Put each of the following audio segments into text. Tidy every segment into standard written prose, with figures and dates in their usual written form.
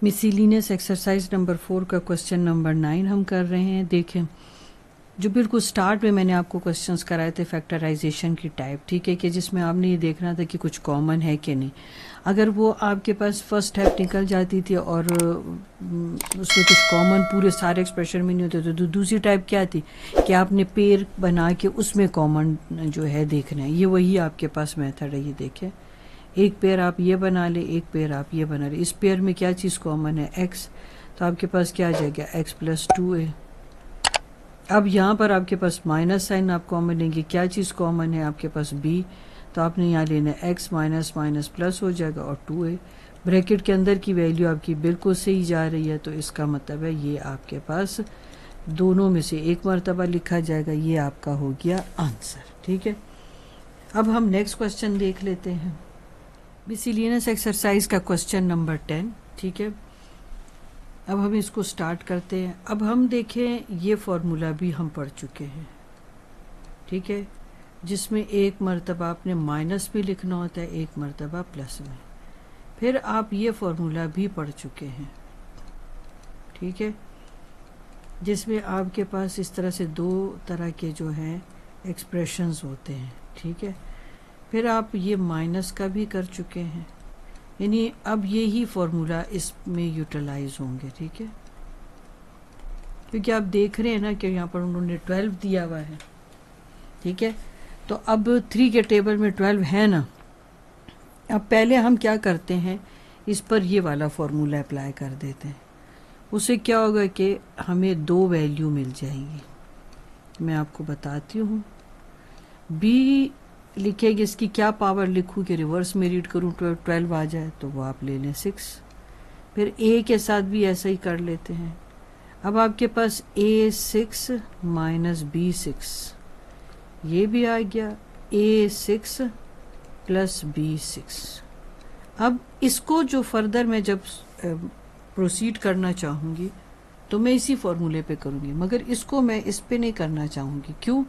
Miscellaneous exercise number 4 का question number 9 हम कर रहे हैं। देखें, जो बिल्कुल स्टार्ट में मैंने आपको क्वेश्चंस कराए थे फैक्टराइजेशन की टाइप, ठीक है, कि जिसमें आपने ये देखना था कि कुछ कॉमन है कि नहीं। अगर वो आपके पास फर्स्ट टाइप निकल जाती थी और उसमें कुछ कॉमन पूरे सारे एक्सप्रेशन में नहीं होते तो दूसरी टाइप क्या थी कि आपने पेयर बना के उसमें कॉमन जो है देखना है। ये वही आपके पास मेथड है। ये देखें, एक पेयर आप ये बना ले, एक पेयर आप ये बना ले। इस पेयर में क्या चीज़ कॉमन है? x, तो आपके पास क्या आ जाएगा? x + 2a। अब यहाँ पर आपके पास माइनस साइन आप कॉमन लेंगे। क्या चीज़ कॉमन है? आपके पास b, तो आपने यहाँ लेना है x माइनस माइनस प्लस हो जाएगा और 2a। ब्रैकेट के अंदर की वैल्यू आपकी बिल्कुल सही जा रही है, तो इसका मतलब है ये आपके पास दोनों में से एक मरतबा लिखा जाएगा। ये आपका हो गया आंसर, ठीक है। अब हम नेक्स्ट क्वेश्चन देख लेते हैं। मिसलिनियस एक्सरसाइज का क्वेश्चन नंबर 10, ठीक है। अब हम इसको स्टार्ट करते हैं। अब हम देखें, ये फॉर्मूला भी हम पढ़ चुके हैं, ठीक है, जिसमें एक मरतबा आपने माइनस भी लिखना होता है, एक मरतबा प्लस में। फिर आप ये फॉर्मूला भी पढ़ चुके हैं, ठीक है, जिसमें आपके पास इस तरह से दो तरह के जो हैं एक्सप्रेशंस होते हैं, ठीक है। फिर आप ये माइनस का भी कर चुके हैं, यानी अब यही फॉर्मूला इसमें यूटिलाइज होंगे, ठीक है, क्योंकि आप देख रहे हैं ना कि यहाँ पर उन्होंने 12 दिया हुआ है, ठीक है। तो अब 3 के टेबल में 12 है ना। अब पहले हम क्या करते हैं, इस पर ये वाला फॉर्मूला अप्लाई कर देते हैं। उससे क्या होगा कि हमें दो वैल्यू मिल जाएंगी। मैं आपको बताती हूँ। बी लिखेंगे, इसकी क्या पावर लिखूँ कि रिवर्स में रीड करूँ 12 आ जाए, तो वो आप ले लें 6। फिर ए के साथ भी ऐसा ही कर लेते हैं। अब आपके पास a6 माइनस b6, ये भी आ गया, a6 प्लस b6। अब इसको जो फर्दर मैं जब प्रोसीड करना चाहूँगी तो मैं इसी फॉर्मूले पे करूँगी, मगर इसको मैं इस पे नहीं करना चाहूँगी। क्यों?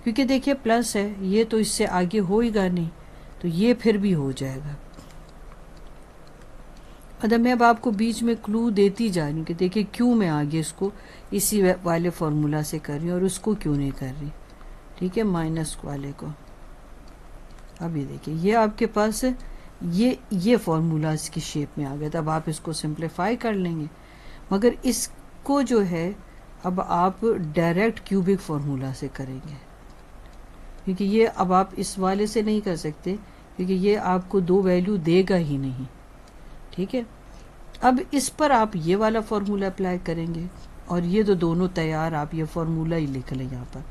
क्योंकि देखिए प्लस है, ये तो इससे आगे होएगा नहीं, तो ये फिर भी हो जाएगा। मतलब मैं अब आपको बीच में क्लू देती जा रही हूँ कि देखिए क्यों मैं आगे इसको इसी वाले फॉर्मूला से कर रही हूँ और उसको क्यों नहीं कर रही, ठीक है, माइनस वाले को। अब ये देखिए, ये आपके पास ये फॉर्मूला इसकी शेप में आ गया, तब आप इसको सिंप्लीफाई कर लेंगे। मगर इसको जो है अब आप डायरेक्ट क्यूबिक फॉर्मूला से करेंगे, क्योंकि ये अब आप इस वाले से नहीं कर सकते, क्योंकि ये आपको दो वैल्यू देगा ही नहीं, ठीक है। अब इस पर आप ये वाला फॉर्मूला अप्लाई करेंगे और ये तो दोनों तैयार, आप ये फॉर्मूला ही लिख लें यहाँ पर,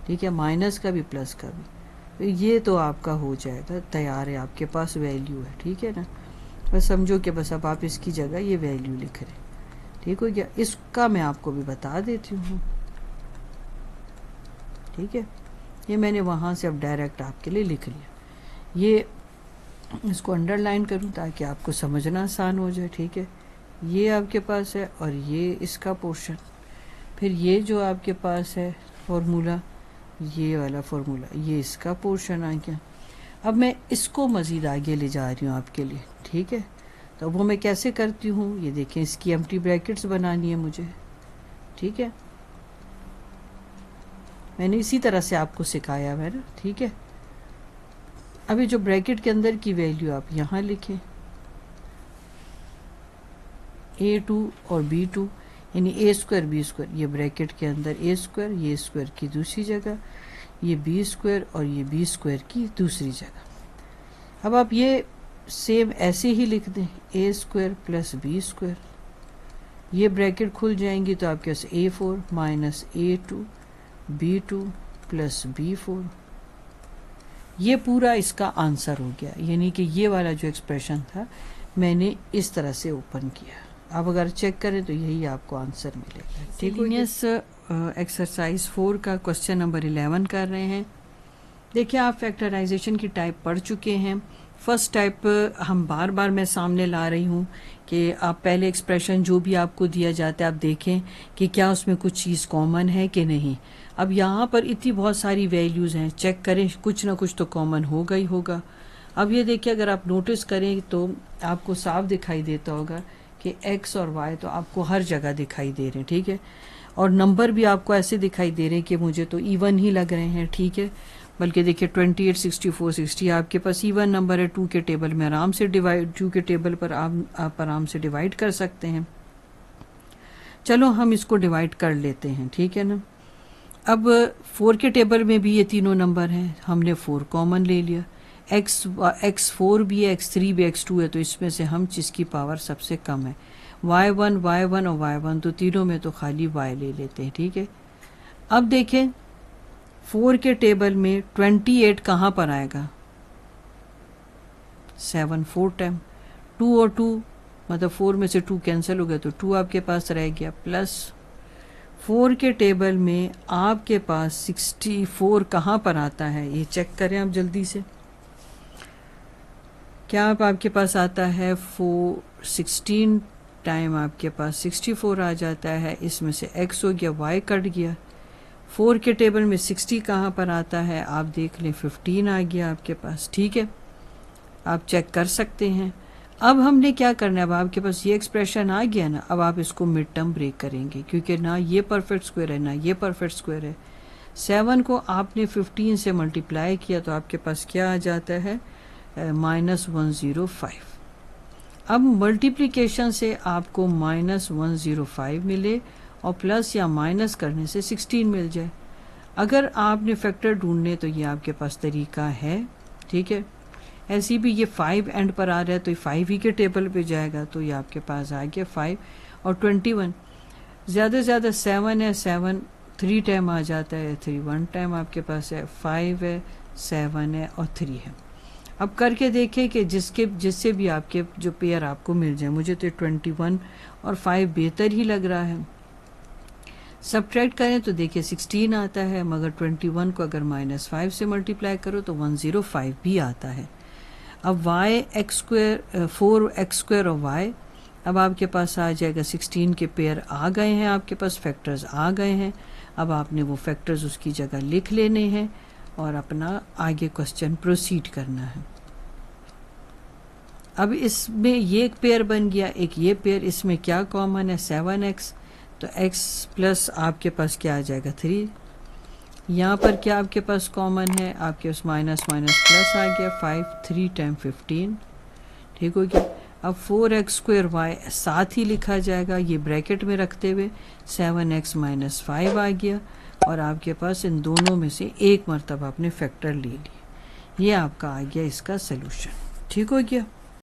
ठीक है, माइनस का भी प्लस का भी। तो ये तो आपका हो जाएगा, तैयार है, आपके पास वैल्यू है, ठीक है ना। बस समझो कि बस अब आप इसकी जगह ये वैल्यू लिख रहे, ठीक हो गया। इसका मैं आपको भी बता देती हूँ, ठीक है। ये मैंने वहाँ से अब डायरेक्ट आपके लिए लिख लिया। ये इसको अंडरलाइन करूँ ताकि आपको समझना आसान हो जाए, ठीक है। ये आपके पास है और ये इसका पोर्शन, फिर ये जो आपके पास है फॉर्मूला, ये वाला फॉर्मूला, ये इसका पोर्शन आ गया। अब मैं इसको मज़ीद आगे ले जा रही हूँ आपके लिए, ठीक है। तो वो मैं कैसे करती हूँ, ये देखें, इसकी एम्प्टी ब्रैकेट्स बनानी है मुझे, ठीक है। मैंने इसी तरह से आपको सिखाया है ना, ठीक है। अभी जो ब्रैकेट के अंदर की वैल्यू आप यहाँ लिखें, a2 और b2, यानी a² b², ये ब्रैकेट के अंदर a², ये स्क्वायर की दूसरी जगह, ये b² और ये b² की दूसरी जगह। अब आप ये सेम ऐसे ही लिख दें, a² प्लस b², ये ब्रैकेट खुल जाएंगी तो आपके पास a4 minus a2 b2 plus b4, ये पूरा इसका आंसर हो गया। यानी कि ये वाला जो एक्सप्रेशन था मैंने इस तरह से ओपन किया। आप अगर चेक करें तो यही आपको आंसर मिलेगा, ठीक है। इस एक्सरसाइज 4 का क्वेश्चन नंबर 11 कर रहे हैं। देखिए, आप फैक्टराइजेशन की टाइप पढ़ चुके हैं। फर्स्ट टाइप हम बार बार मैं सामने ला रही हूँ कि आप पहले एक्सप्रेशन जो भी आपको दिया जाता है आप देखें कि क्या उसमें कुछ चीज़ कॉमन है कि नहीं। अब यहाँ पर इतनी बहुत सारी वैल्यूज़ हैं, चेक करें, कुछ ना कुछ तो कॉमन होगा ही होगा। अब ये देखिए, अगर आप नोटिस करें तो आपको साफ दिखाई देता होगा कि x और y तो आपको हर जगह दिखाई दे रहे हैं, ठीक है, और नंबर भी आपको ऐसे दिखाई दे रहे हैं कि मुझे तो इवन ही लग रहे हैं, ठीक है। बल्कि देखिए 28, 64, 60 आपके पास इवन नंबर है, 2 के टेबल में आराम से डिवाइड, 2 के टेबल पर आप आराम से डिवाइड कर सकते हैं। चलो हम इसको डिवाइड कर लेते हैं, ठीक है ना। अब 4 के टेबल में भी ये तीनों नंबर हैं, हमने 4 कॉमन ले लिया, x4 भी है, x3 भी, x2 है, तो इसमें से हम जिसकी पावर सबसे कम है y1 y1 और y1, तो तीनों में तो खाली y ले लेते हैं, ठीक है। अब देखें 4 के टेबल में 28 कहाँ पर आएगा, 7 4 टाइम, 2 और 2 मतलब 4 में से 2 कैंसिल हो गया तो 2 आपके पास रह गया, प्लस 4 के टेबल में आपके पास 64 कहाँ पर आता है, ये चेक करें आप जल्दी से। क्या आपके पास आता है 16 टाइम आपके पास 64 आ जाता है, इसमें से x हो गया, y कट गया। 4 के टेबल में 60 कहाँ पर आता है, आप देख लें 15 आ गया आपके पास, ठीक है, आप चेक कर सकते हैं। अब हमने क्या करना है, अब आपके पास ये एक्सप्रेशन आ गया ना, अब आप इसको मिड टर्म ब्रेक करेंगे, क्योंकि ना ये परफेक्ट स्क्वायर है ना ये परफेक्ट स्क्वायर है। 7 को आपने 15 से मल्टीप्लाई किया तो आपके पास क्या आ जाता है, -105। अब मल्टीप्लिकेशन से आपको -105 मिले और प्लस या माइनस करने से 16 मिल जाए। अगर आपने फैक्टर ढूंढने तो ये आपके पास तरीका है, ठीक है। ऐसी भी ये 5 एंड पर आ रहा है तो ये 5 ही के टेबल पे जाएगा, तो ये आपके पास आ गया 5 और 21, ज़्यादा से ज़्यादा 7 है, 7 3 टाइम आ जाता है, 3 1 टाइम आपके पास है, 5 है, 7 है और 3 है। अब करके देखें कि जिससे भी आपके जो पेयर आपको मिल जाए, मुझे तो 21 और 5 बेहतर ही लग रहा है। सब्ट्रैक्ट करें तो देखिए 16 आता है, मगर 21 को अगर -5 से मल्टीप्लाई करो तो 105 भी आता है। अब y(x²) 4x² और y, अब आपके पास आ जाएगा 16 के पेयर आ गए हैं, आपके पास फैक्टर्स आ गए हैं। अब आपने वो फैक्टर्स उसकी जगह लिख लेने हैं और अपना आगे क्वेश्चन प्रोसीड करना है। अब इसमें ये एक पेयर बन गया, एक ये पेयर, इसमें क्या कॉमन है, 7x, तो x प्लस आपके पास क्या आ जाएगा 3। यहाँ पर क्या आपके पास कॉमन है, आपके पास माइनस माइनस प्लस आ गया, 5 3 टाइम 15, ठीक हो गया। अब 4x² y साथ ही लिखा जाएगा, ये ब्रैकेट में रखते हुए 7x - 5 आ गया और आपके पास इन दोनों में से एक मरतबा आपने फैक्टर ले ली। ये आपका आ गया इसका सलूशन, ठीक हो गया।